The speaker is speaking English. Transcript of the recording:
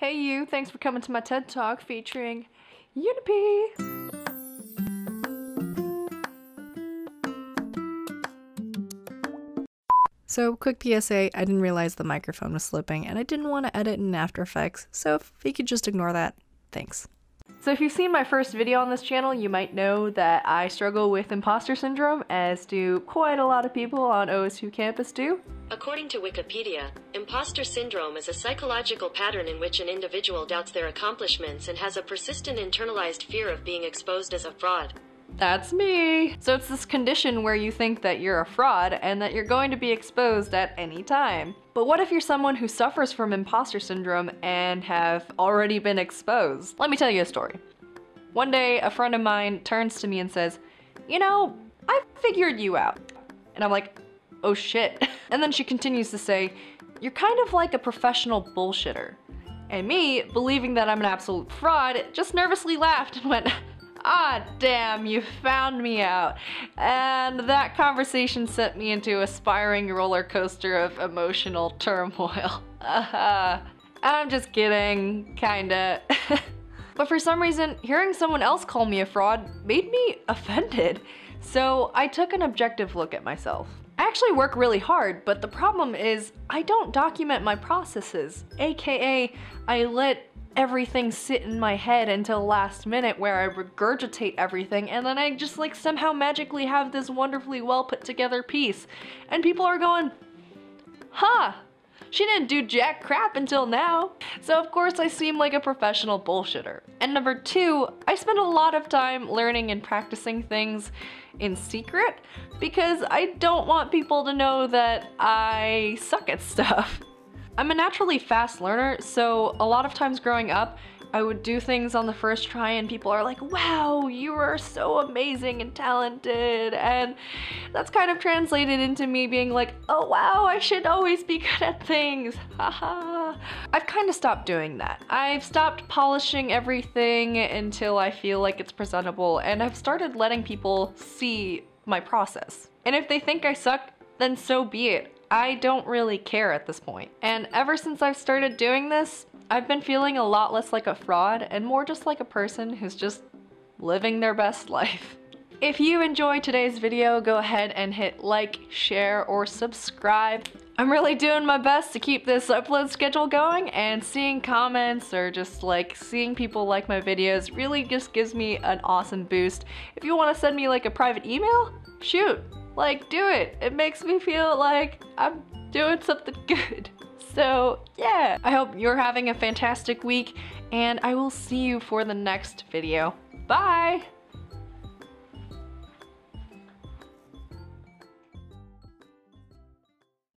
Hey you, thanks for coming to my TED Talk featuring euni.p. So, quick PSA, I didn't realize the microphone was slipping and I didn't want to edit in After Effects, so if you could just ignore that, thanks. So if you've seen my first video on this channel, you might know that I struggle with imposter syndrome, as do quite a lot of people on OSU campus do. According to Wikipedia, imposter syndrome is a psychological pattern in which an individual doubts their accomplishments and has a persistent internalized fear of being exposed as a fraud. That's me! So it's this condition where you think that you're a fraud and that you're going to be exposed at any time. But what if you're someone who suffers from imposter syndrome and have already been exposed? Let me tell you a story. One day, a friend of mine turns to me and says, "You know, I figured you out." And I'm like, "Oh shit." And then she continues to say, "You're kind of like a professional bullshitter." And me, believing that I'm an absolute fraud, just nervously laughed and went, "Ah, damn, you found me out." And that conversation sent me into a spiraling roller coaster of emotional turmoil. I'm just kidding, kinda. But for some reason, hearing someone else call me a fraud made me offended. So I took an objective look at myself. I actually work really hard, but the problem is I don't document my processes, aka I let everything sit in my head until the last minute where I regurgitate everything and then I just like somehow magically have this wonderfully well put together piece. And people are going, "Huh, she didn't do jack crap until now." So of course I seem like a professional bullshitter. And number two, I spend a lot of time learning and practicing things in secret because I don't want people to know that I suck at stuff. I'm a naturally fast learner, so a lot of times growing up, I would do things on the first try and people are like, "Wow, you are so amazing and talented." And that's kind of translated into me being like, "Oh wow, I should always be good at things, haha." I've kind of stopped doing that. I've stopped polishing everything until I feel like it's presentable, and I've started letting people see my process. And if they think I suck, then so be it. I don't really care at this point. And ever since I've started doing this, I've been feeling a lot less like a fraud and more just like a person who's just living their best life. If you enjoyed today's video, go ahead and hit like, share, or subscribe. I'm really doing my best to keep this upload schedule going, and seeing comments or just like seeing people like my videos really just gives me an awesome boost. If you want to send me like a private email, shoot. Like, do it. It makes me feel like I'm doing something good. So, yeah. I hope you're having a fantastic week, and I will see you for the next video. Bye!